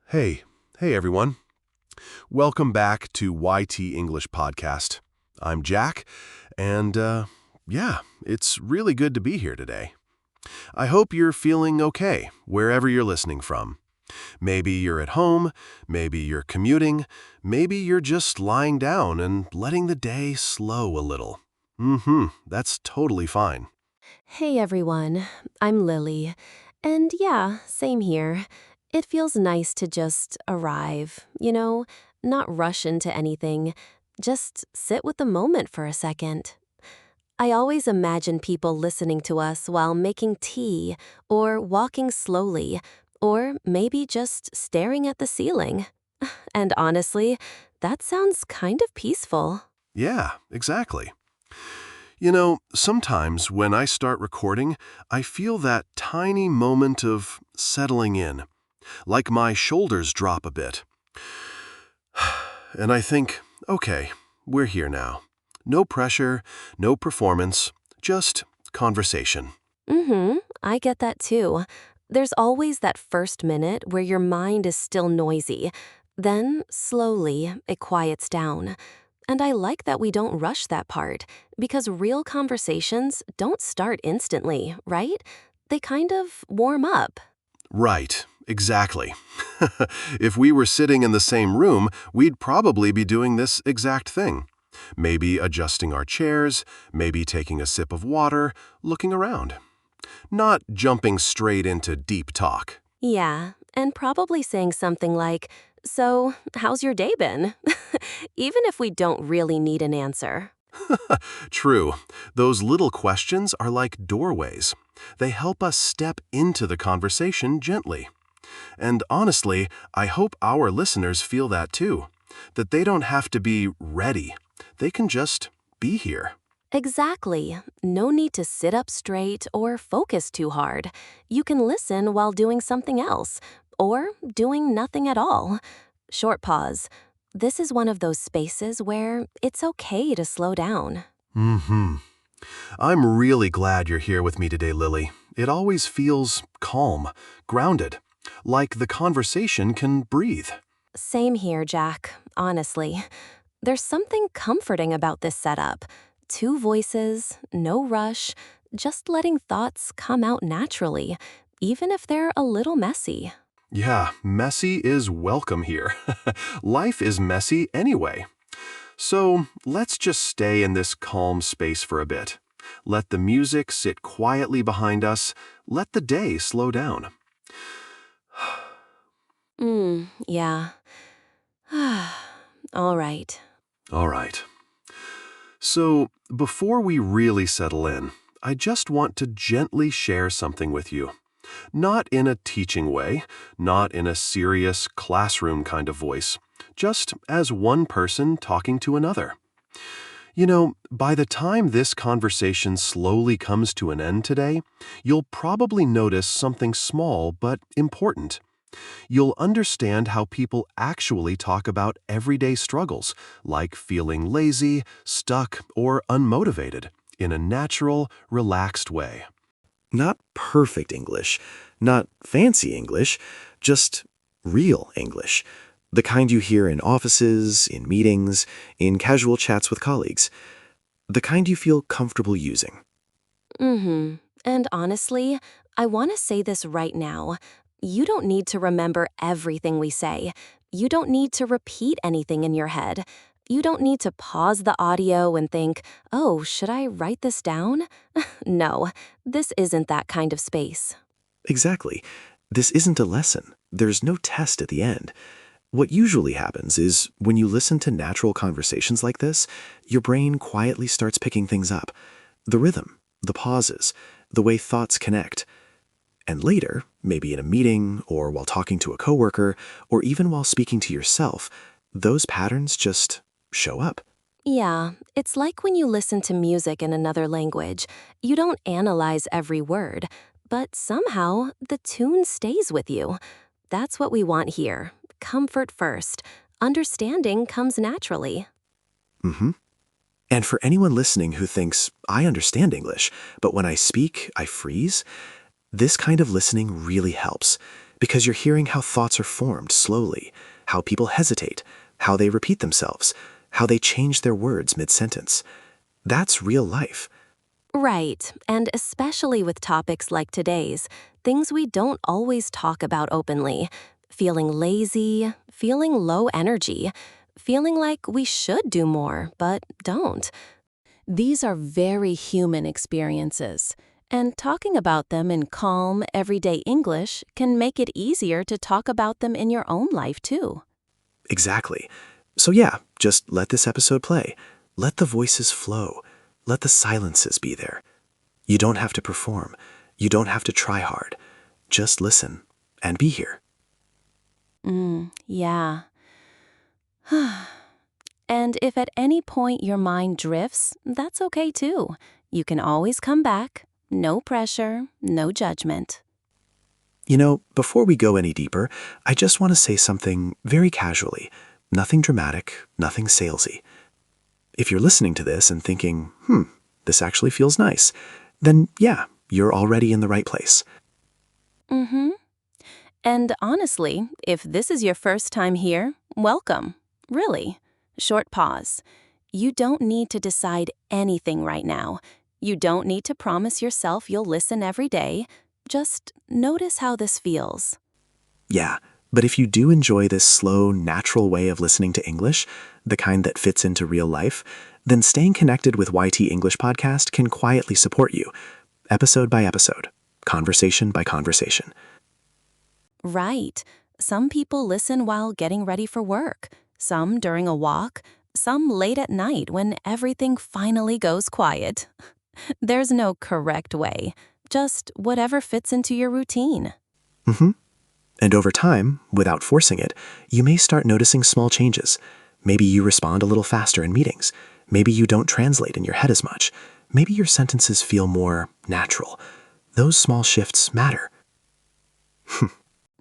Hey, everyone. Welcome back to YT English Podcast. I'm Jack, and it's really good to be here today. I hope you're feeling okay wherever you're listening from. Maybe you're at home, maybe you're commuting, maybe you're just lying down and letting the day slow a little. That's totally fine. Hey everyone, I'm Lily. And yeah, same here. It feels nice to just arrive, not rush into anything. Just sit with the moment for a second. I always imagine people listening to us while making tea, or walking slowly, or maybe just staring at the ceiling. And honestly, that sounds kind of peaceful. Yeah, exactly. Sometimes when I start recording, I feel that tiny moment of settling in, like my shoulders drop a bit. And I think, okay, we're here now. No pressure, no performance, just conversation. I get that too. There's always that first minute where your mind is still noisy. Then, slowly, it quiets down. And I like that we don't rush that part, because real conversations don't start instantly, right? They kind of warm up. Right, exactly. If we were sitting in the same room, we'd probably be doing this exact thing. Maybe adjusting our chairs, maybe taking a sip of water, looking around. Not jumping straight into deep talk. Yeah, and probably saying something like, "So, how's your day been?" Even if we don't really need an answer. True. Those little questions are like doorways. They help us step into the conversation gently. And honestly, I hope our listeners feel that too. That they don't have to be ready. They can just be here. Exactly. No need to sit up straight or focus too hard. You can listen while doing something else, or doing nothing at all. Short pause. This is one of those spaces where it's okay to slow down. Mm-hmm. I'm really glad you're here with me today, Lily. It always feels calm, grounded, like the conversation can breathe. Same here, Jack, honestly. There's something comforting about this setup. Two voices, no rush, just letting thoughts come out naturally, even if they're a little messy. Yeah, messy is welcome here. Life is messy anyway. So let's just stay in this calm space for a bit. Let the music sit quietly behind us. Let the day slow down. Yeah. All right. All right. So before we really settle in, I just want to gently share something with you. Not in a teaching way, not in a serious classroom kind of voice, just as one person talking to another. By the time this conversation slowly comes to an end today, you'll probably notice something small but important. You'll understand how people actually talk about everyday struggles, like feeling lazy, stuck, or unmotivated, in a natural, relaxed way. Not perfect English, not fancy English, just real English. The kind you hear in offices, in meetings, in casual chats with colleagues. The kind you feel comfortable using. And honestly, I want to say this right now. You don't need to remember everything we say. You don't need to repeat anything in your head. You don't need to pause the audio and think, "Oh, should I write this down?" No, this isn't that kind of space. Exactly. This isn't a lesson. There's no test at the end. What usually happens is when you listen to natural conversations like this, your brain quietly starts picking things up. The rhythm, the pauses, the way thoughts connect. And later, maybe in a meeting, or while talking to a coworker, or even while speaking to yourself, those patterns just show up. Yeah, it's like when you listen to music in another language. You don't analyze every word, but somehow the tune stays with you. That's what we want here. Comfort first. Understanding comes naturally. And for anyone listening who thinks, I understand English, but when I speak, I freeze, This kind of listening really helps because you're hearing how thoughts are formed slowly, how people hesitate, how they repeat themselves, how they change their words mid-sentence. That's real life. Right, and especially with topics like today's, things we don't always talk about openly. Feeling lazy, feeling low energy, feeling like we should do more, but don't. These are very human experiences, and talking about them in calm, everyday English can make it easier to talk about them in your own life, too. Exactly. So yeah, just let this episode play. Let the voices flow. Let the silences be there. You don't have to perform. You don't have to try hard. Just listen and be here. Yeah. And if at any point your mind drifts, that's okay too. You can always come back. No pressure, no judgment. Before we go any deeper, I just want to say something very casually. Nothing dramatic, nothing salesy. If you're listening to this and thinking, this actually feels nice, then yeah, you're already in the right place. And honestly, if this is your first time here, welcome. Really. Short pause. You don't need to decide anything right now. You don't need to promise yourself you'll listen every day. Just notice how this feels. Yeah, but if you do enjoy this slow, natural way of listening to English, the kind that fits into real life, then staying connected with YT English Podcast can quietly support you, episode by episode, conversation by conversation. Right. Some people listen while getting ready for work, some during a walk, some late at night when everything finally goes quiet. There's no correct way, just whatever fits into your routine. And over time, without forcing it, you may start noticing small changes. Maybe you respond a little faster in meetings. Maybe you don't translate in your head as much. Maybe your sentences feel more natural. Those small shifts matter.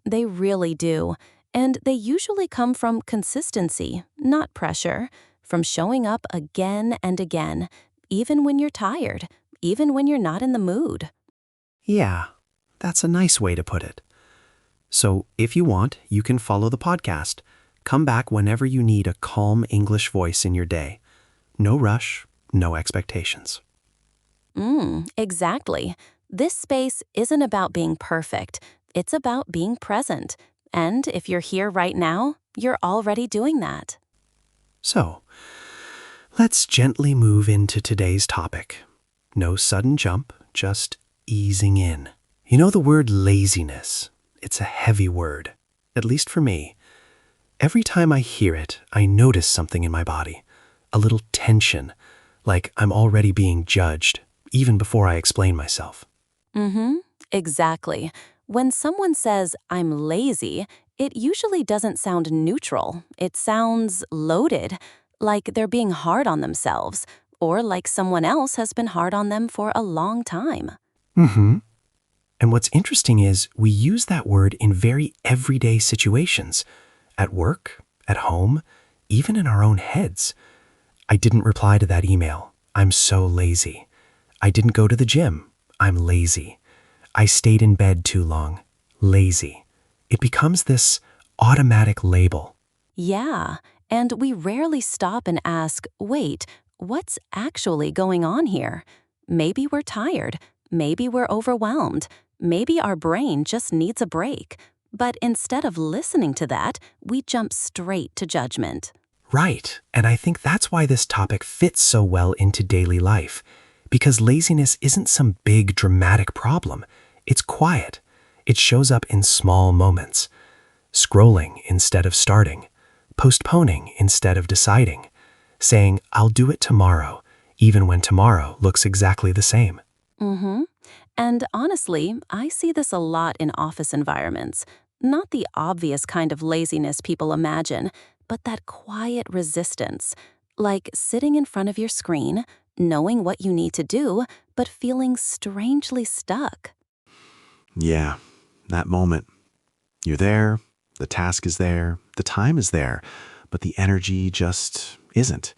They really do. And they usually come from consistency, not pressure, from showing up again and again, even when you're tired, even when you're not in the mood. Yeah, that's a nice way to put it. So if you want, you can follow the podcast. Come back whenever you need a calm English voice in your day. No rush, no expectations. Exactly. This space isn't about being perfect. It's about being present. And if you're here right now, you're already doing that. So, let's gently move into today's topic. No sudden jump, just easing in. You know the word laziness? It's a heavy word, at least for me. Every time I hear it, I notice something in my body. A little tension, like I'm already being judged, even before I explain myself. Exactly. When someone says, I'm lazy, it usually doesn't sound neutral. It sounds loaded, like they're being hard on themselves, or like someone else has been hard on them for a long time. And what's interesting is we use that word in very everyday situations. At work, at home, even in our own heads. I didn't reply to that email. I'm so lazy. I didn't go to the gym. I'm lazy. I stayed in bed too long. Lazy. It becomes this automatic label. Yeah, and we rarely stop and ask, wait, what's actually going on here? Maybe we're tired. Maybe we're overwhelmed. Maybe our brain just needs a break. But instead of listening to that, we jump straight to judgment. Right, and I think that's why this topic fits so well into daily life. Because laziness isn't some big dramatic problem. It's quiet. It shows up in small moments. Scrolling instead of starting. Postponing instead of deciding. Saying, I'll do it tomorrow, even when tomorrow looks exactly the same. And honestly, I see this a lot in office environments. Not the obvious kind of laziness people imagine, but that quiet resistance. Like sitting in front of your screen, knowing what you need to do, but feeling strangely stuck. Yeah, that moment. You're there, the task is there, the time is there, but the energy just isn't.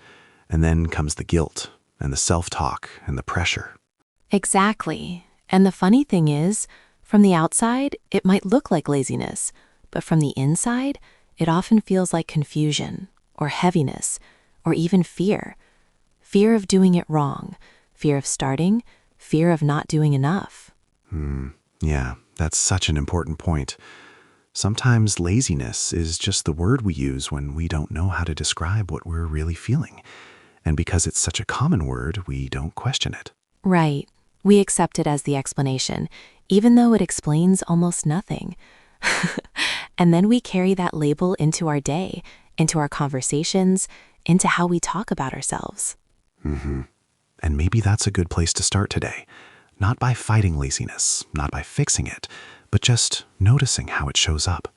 And then comes the guilt and the self-talk and the pressure. Exactly. And the funny thing is, From the outside, it might look like laziness, but from the inside, it often feels like confusion, or heaviness, or even fear. Fear of doing it wrong, fear of starting, fear of not doing enough. Yeah, that's such an important point. Sometimes laziness is just the word we use when we don't know how to describe what we're really feeling. And because it's such a common word, we don't question it. Right. We accept it as the explanation, even though it explains almost nothing. And then we carry that label into our day, into our conversations, into how we talk about ourselves. And maybe that's a good place to start today. Not by fighting laziness, not by fixing it, but just noticing how it shows up,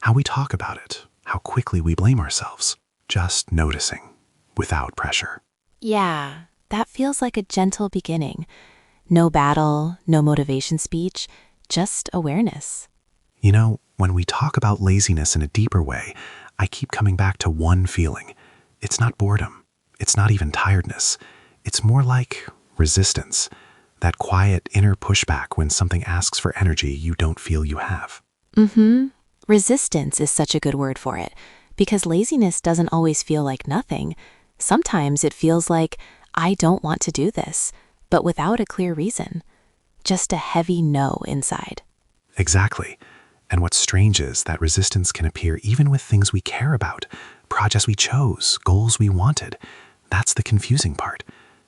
how we talk about it, how quickly we blame ourselves. Just noticing, without pressure. Yeah, that feels like a gentle beginning. No battle, no motivation speech, just awareness. You know, when we talk about laziness in a deeper way, I keep coming back to one feeling. It's not boredom. It's not even tiredness. It's more like resistance. That quiet inner pushback when something asks for energy you don't feel you have. Resistance is such a good word for it, because laziness doesn't always feel like nothing. Sometimes it feels like, I don't want to do this, but without a clear reason. Just a heavy no inside. Exactly. And what's strange is that resistance can appear even with things we care about, projects we chose, goals we wanted. That's the confusing part.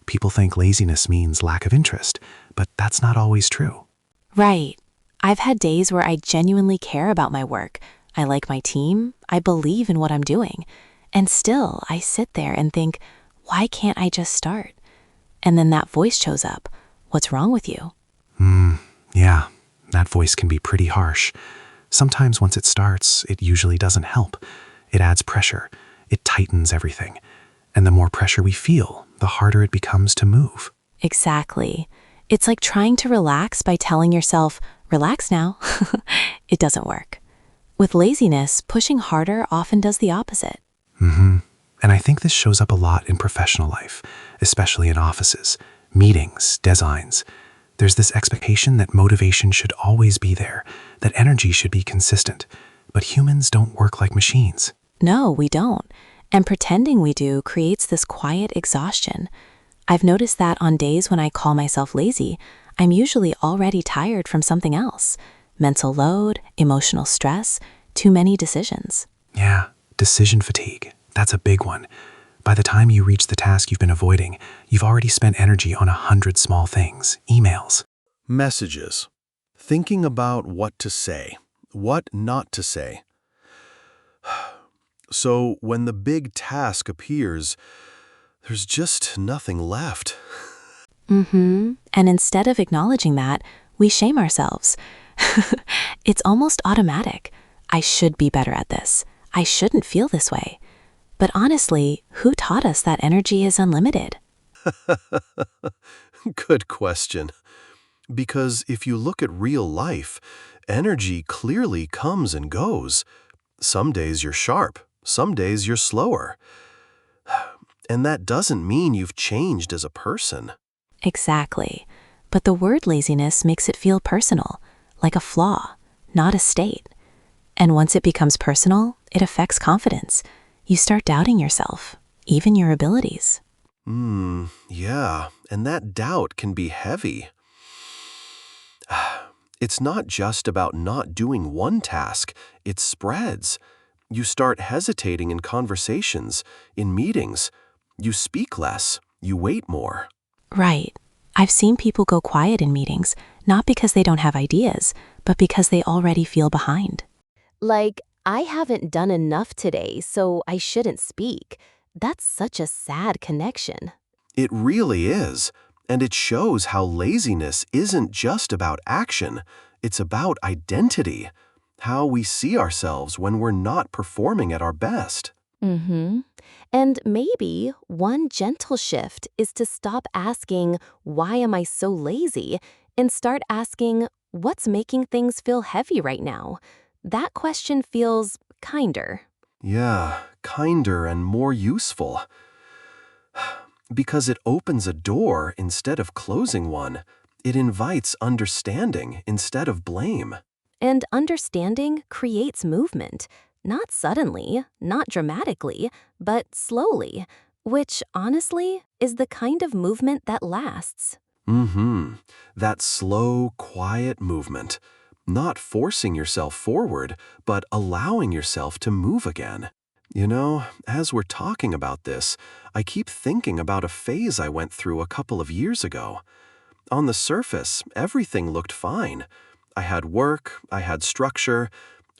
People think laziness means lack of interest, but that's not always true. Right. I've had days where I genuinely care about my work. I like my team. I believe in what I'm doing. And still, I sit there and think, why can't I just start? And then that voice shows up. What's wrong with you? Yeah, that voice can be pretty harsh. Sometimes once it starts, it usually doesn't help. It adds pressure. It tightens everything. And the more pressure we feel, the harder it becomes to move. Exactly. It's like trying to relax by telling yourself, relax now. It doesn't work. With laziness, pushing harder often does the opposite. And I think this shows up a lot in professional life, especially in offices, meetings, deadlines. There's this expectation that motivation should always be there, that energy should be consistent. But humans don't work like machines. No, we don't. And pretending we do creates this quiet exhaustion. I've noticed that on days when I call myself lazy, I'm usually already tired from something else. Mental load, emotional stress, too many decisions. Yeah, decision fatigue. That's a big one. By the time you reach the task you've been avoiding, you've already spent energy on 100 small things, emails. Messages. Thinking about what to say, what not to say. So when the big task appears, there's just nothing left. And instead of acknowledging that, we shame ourselves. It's almost automatic. I should be better at this. I shouldn't feel this way. But honestly, who taught us that energy is unlimited? Good question. Because if you look at real life, energy clearly comes and goes. Some days you're sharp, some days you're slower. And that doesn't mean you've changed as a person. Exactly. But the word laziness makes it feel personal, like a flaw, not a state. And once it becomes personal, it affects confidence. You start doubting yourself, even your abilities. Yeah, and that doubt can be heavy. It's not just about not doing one task, it spreads. You start hesitating in conversations, in meetings. You speak less, you wait more. Right. I've seen people go quiet in meetings, not because they don't have ideas, but because they already feel behind. Like, I haven't done enough today, so I shouldn't speak. That's such a sad connection. It really is. And it shows how laziness isn't just about action, it's about identity. How we see ourselves when we're not performing at our best. And maybe one gentle shift is to stop asking, why am I so lazy? And start asking, what's making things feel heavy right now? That question feels kinder. Yeah, kinder and more useful. Because it opens a door instead of closing one. It invites understanding instead of blame. And understanding creates movement, not suddenly, not dramatically, but slowly, which honestly is the kind of movement that lasts. Mm-hmm. That slow, quiet movement. Not forcing yourself forward, but allowing yourself to move again. You know, as we're talking about this, I keep thinking about a phase I went through a couple of years ago. On the surface, everything looked fine. I had work, I had structure.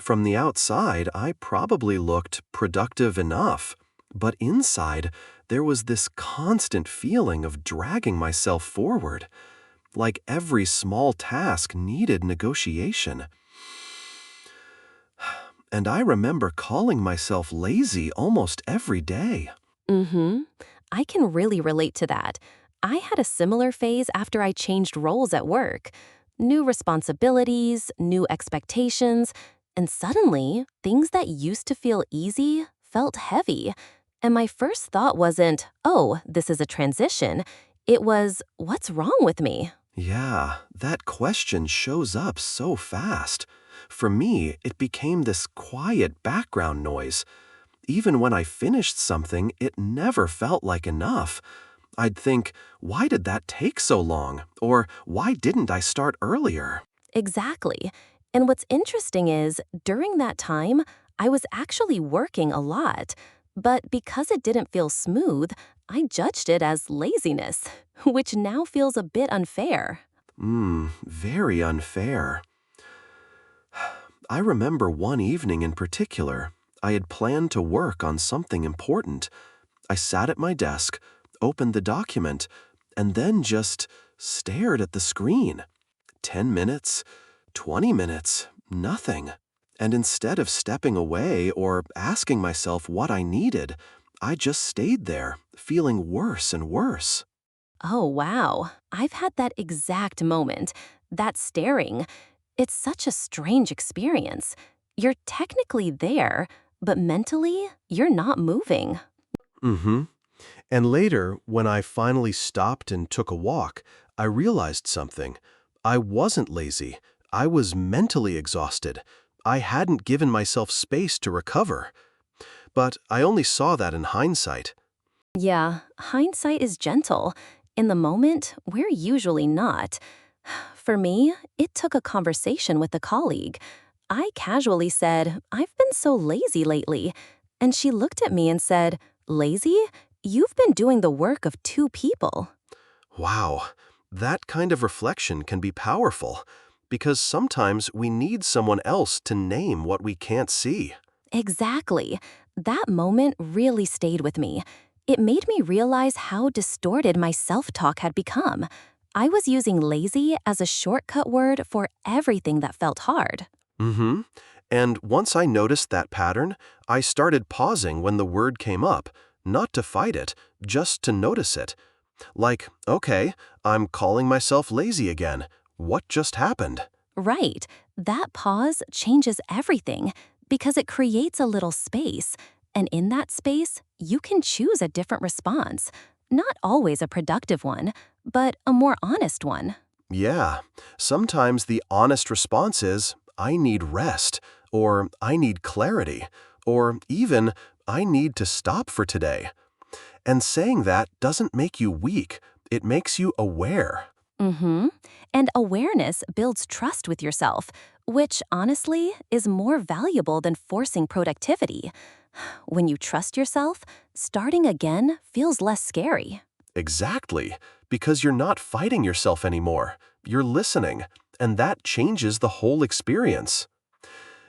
From the outside, I probably looked productive enough. But inside, there was this constant feeling of dragging myself forward. Like every small task needed negotiation. And I remember calling myself lazy almost every day. Mm-hmm. I can really relate to that. I had a similar phase after I changed roles at work. New responsibilities, new expectations, and suddenly, things that used to feel easy felt heavy. And my first thought wasn't, oh, this is a transition. It was, what's wrong with me? Yeah, that question shows up so fast. For me, it became this quiet background noise. Even when I finished something, it never felt like enough. I'd think, why did that take so long? Or why didn't I start earlier? Exactly. And what's interesting is, during that time, I was actually working a lot. But because it didn't feel smooth, I judged it as laziness, which now feels a bit unfair. Very unfair. I remember one evening in particular. I had planned to work on something important. I sat at my desk, opened the document, and then just stared at the screen. 10 minutes, 20 minutes, nothing. And instead of stepping away or asking myself what I needed, I just stayed there, feeling worse and worse. Oh, wow. I've had that exact moment. That staring. It's such a strange experience. You're technically there, but mentally, you're not moving. Mm-hmm. And later, when I finally stopped and took a walk, I realized something. I wasn't lazy. I was mentally exhausted. I hadn't given myself space to recover. But I only saw that in hindsight. Yeah, hindsight is gentle. In the moment, we're usually not. For me, it took a conversation with a colleague. I casually said, I've been so lazy lately. And she looked at me and said, Lazy? You've been doing the work of two people. Wow, that kind of reflection can be powerful, because sometimes we need someone else to name what we can't see. Exactly. That moment really stayed with me. It made me realize how distorted my self-talk had become. I was using lazy as a shortcut word for everything that felt hard. Mm-hmm. And once I noticed that pattern, I started pausing when the word came up, not to fight it, just to notice it. Like, okay, I'm calling myself lazy again. What just happened? Right. That pause changes everything because it creates a little space. And in that space, you can choose a different response. Not always a productive one, but a more honest one. Yeah, sometimes the honest response is, I need rest, or I need clarity, or even, I need to stop for today. And saying that doesn't make you weak, it makes you aware. Mm-hmm. And awareness builds trust with yourself, which honestly is more valuable than forcing productivity. When you trust yourself, starting again feels less scary. Exactly, because you're not fighting yourself anymore. You're listening, and that changes the whole experience.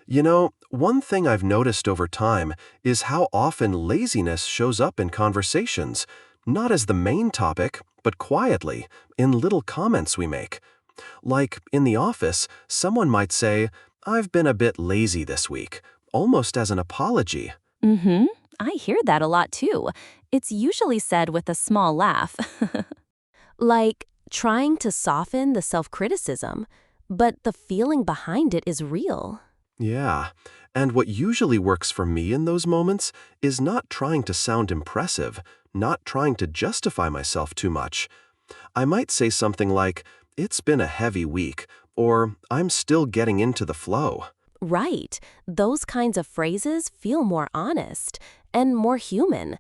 You know, one thing I've noticed over time is how often laziness shows up in conversations, not as the main topic, but quietly, in little comments we make. Like, in the office, someone might say, I've been a bit lazy this week, almost as an apology. Mm-hmm. I hear that a lot too. It's usually said with a small laugh. Like trying to soften the self-criticism, but the feeling behind it is real. Yeah, and what usually works for me in those moments is not trying to sound impressive, not trying to justify myself too much. I might say something like, "It's been a heavy week," or "I'm still getting into the flow." Right. Those kinds of phrases feel more honest and more human.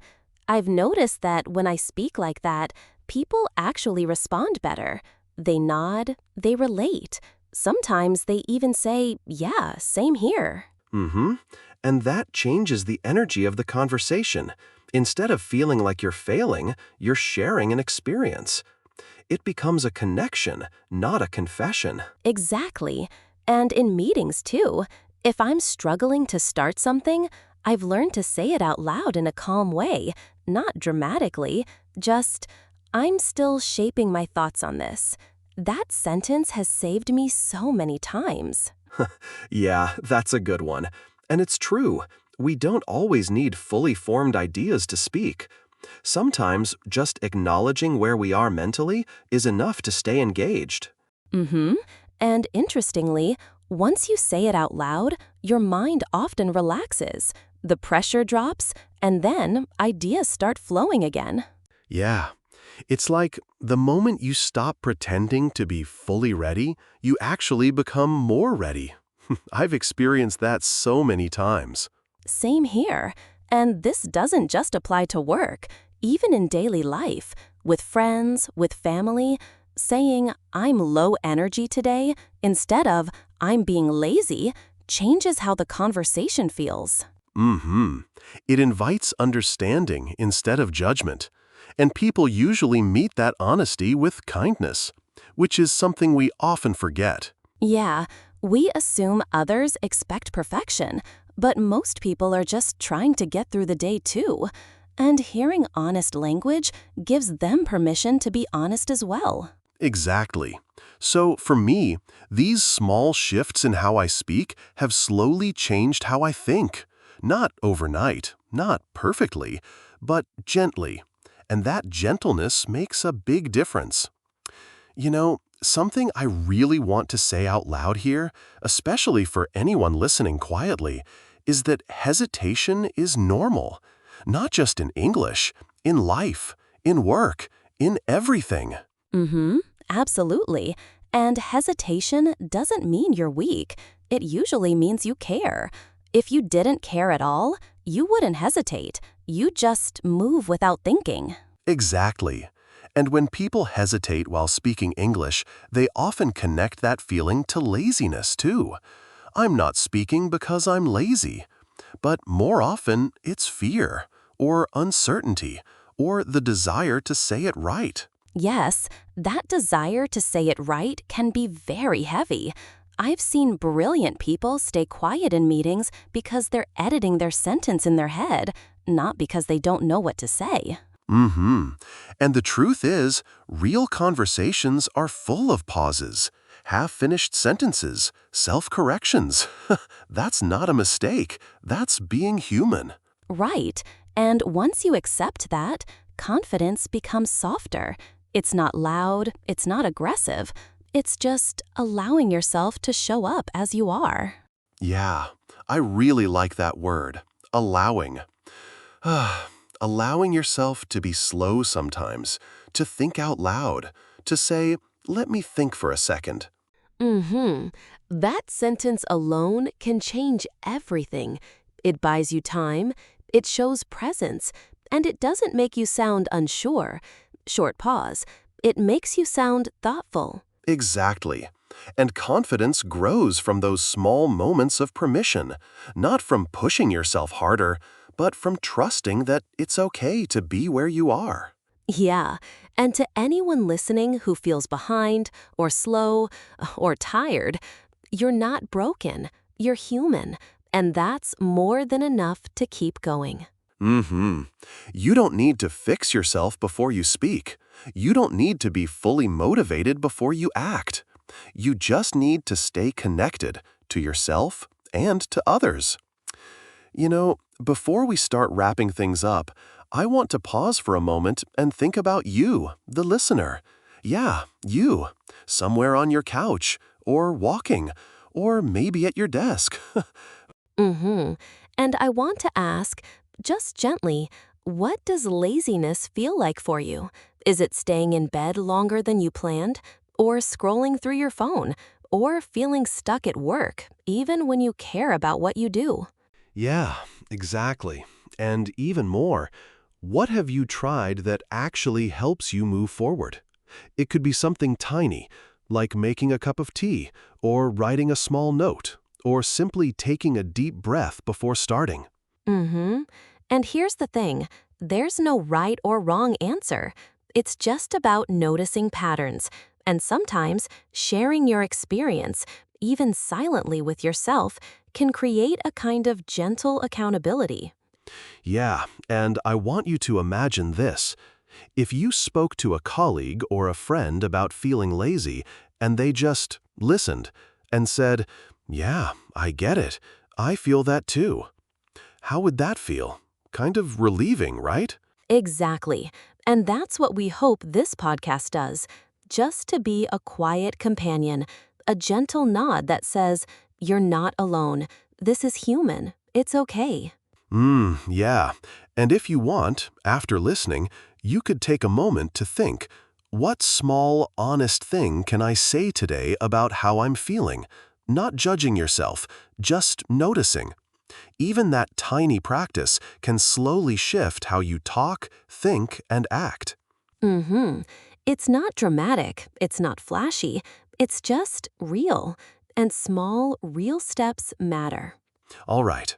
I've noticed that when I speak like that, people actually respond better. They nod, they relate. Sometimes they even say, "Yeah, same here." Mm-hmm. And that changes the energy of the conversation. Instead of feeling like you're failing, you're sharing an experience. It becomes a connection, not a confession. Exactly. And in meetings, too. If I'm struggling to start something, I've learned to say it out loud in a calm way, not dramatically, just, "I'm still shaping my thoughts on this." That sentence has saved me so many times. Yeah, that's a good one. And it's true. We don't always need fully formed ideas to speak. Sometimes just acknowledging where we are mentally is enough to stay engaged. Mm-hmm. And interestingly, once you say it out loud, your mind often relaxes. The pressure drops, and then ideas start flowing again. Yeah. It's like the moment you stop pretending to be fully ready, you actually become more ready. I've experienced that so many times. Same here. And this doesn't just apply to work, even in daily life, with friends, with family, saying, "I'm low energy today," instead of, "I'm being lazy," changes how the conversation feels. Mm-hmm. It invites understanding instead of judgment. And people usually meet that honesty with kindness, which is something we often forget. Yeah, we assume others expect perfection, but most people are just trying to get through the day too. And hearing honest language gives them permission to be honest as well. Exactly. So for me, these small shifts in how I speak have slowly changed how I think. Not overnight, not perfectly, but gently. And that gentleness makes a big difference. You know, something I really want to say out loud here, especially for anyone listening quietly, is that hesitation is normal. Not just in English, in life, in work, in everything. Mm-hmm, absolutely. And hesitation doesn't mean you're weak. It usually means you care. If you didn't care at all, you wouldn't hesitate. You just move without thinking. Exactly. And when people hesitate while speaking English, they often connect that feeling to laziness too. I'm not speaking because I'm lazy. But more often, it's fear, or uncertainty, or the desire to say it right. Yes, that desire to say it right can be very heavy. I've seen brilliant people stay quiet in meetings because they're editing their sentence in their head, not because they don't know what to say. Mm-hmm. And the truth is, real conversations are full of pauses, half-finished sentences, self-corrections. That's not a mistake. That's being human. Right. And once you accept that, confidence becomes softer. It's not loud, it's not aggressive. It's just allowing yourself to show up as you are. Yeah, I really like that word, allowing. Allowing yourself to be slow sometimes, to think out loud, to say, "Let me think for a second." Mm-hmm. That sentence alone can change everything. It buys you time, it shows presence, and it doesn't make you sound unsure. Short pause. It makes you sound thoughtful. Exactly. And confidence grows from those small moments of permission, not from pushing yourself harder, but from trusting that it's okay to be where you are. Yeah, and to anyone listening who feels behind, or slow, or tired, you're not broken. You're human, and that's more than enough to keep going. Mm-hmm. You don't need to fix yourself before you speak. You don't need to be fully motivated before you act. You just need to stay connected to yourself and to others. You know, before we start wrapping things up, I want to pause for a moment and think about you, the listener. Yeah, you, somewhere on your couch, or walking, or maybe at your desk. Mm-hmm. And I want to ask, just gently, what does laziness feel like for you? Is it staying in bed longer than you planned? or scrolling through your phone, or feeling stuck at work, even when you care about what you do. Yeah, exactly. And even more, what have you tried that actually helps you move forward? It could be something tiny, like making a cup of tea, or writing a small note, or simply taking a deep breath before starting. Mm-hmm. And here's the thing, there's no right or wrong answer. It's just about noticing patterns, and sometimes sharing your experience, even silently with yourself, can create a kind of gentle accountability. Yeah, and I want you to imagine this. If you spoke to a colleague or a friend about feeling lazy, and they just listened and said, "Yeah, I get it. I feel that too." How would that feel? Kind of relieving, right? Exactly. And that's what we hope this podcast does. Just to be a quiet companion, a gentle nod that says, "You're not alone. This is human. It's okay." Yeah. And if you want, after listening, you could take a moment to think, what small, honest thing can I say today about how I'm feeling? Not judging yourself, just noticing. Even that tiny practice can slowly shift how you talk, think, and act. Mm-hmm. It's not dramatic, it's not flashy, it's just real. And small, real steps matter. All right.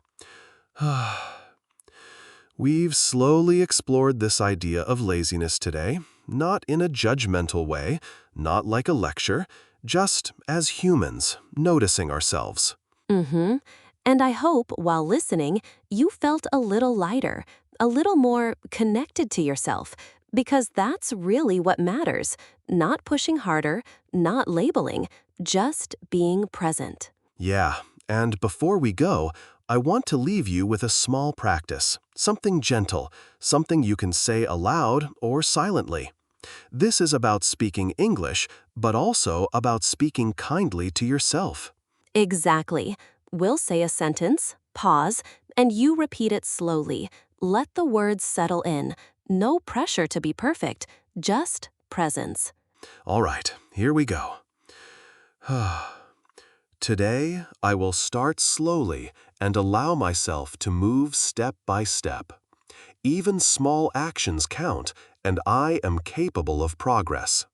We've slowly explored this idea of laziness today, not in a judgmental way, not like a lecture, just as humans, noticing ourselves. Mm-hmm. And I hope, while listening, you felt a little lighter, a little more connected to yourself, because that's really what matters. Not pushing harder, not labeling, just being present. Yeah, and before we go, I want to leave you with a small practice, something gentle, something you can say aloud or silently. This is about speaking English, but also about speaking kindly to yourself. Exactly. We'll say a sentence, pause, and you repeat it slowly. Let the words settle in. No pressure to be perfect, just presence. All right, here we go. Today, I will start slowly and allow myself to move step by step. Even small actions count, and I am capable of progress.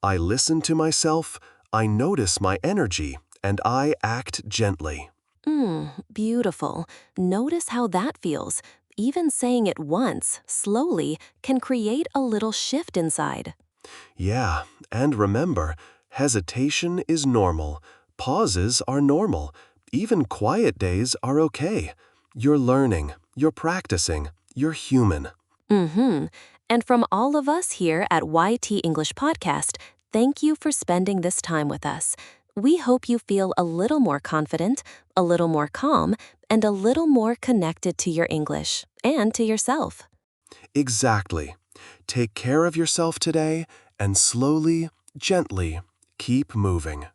I listen to myself, I notice my energy, and I act gently. Beautiful. Notice how that feels. Even saying it once, slowly, can create a little shift inside. Yeah, and remember, hesitation is normal. Pauses are normal. Even quiet days are okay. You're learning, you're practicing, you're human. Mm-hmm. And from all of us here at YT English Podcast, thank you for spending this time with us. We hope you feel a little more confident, a little more calm, and a little more connected to your English and to yourself. Exactly. Take care of yourself today and slowly, gently, keep moving.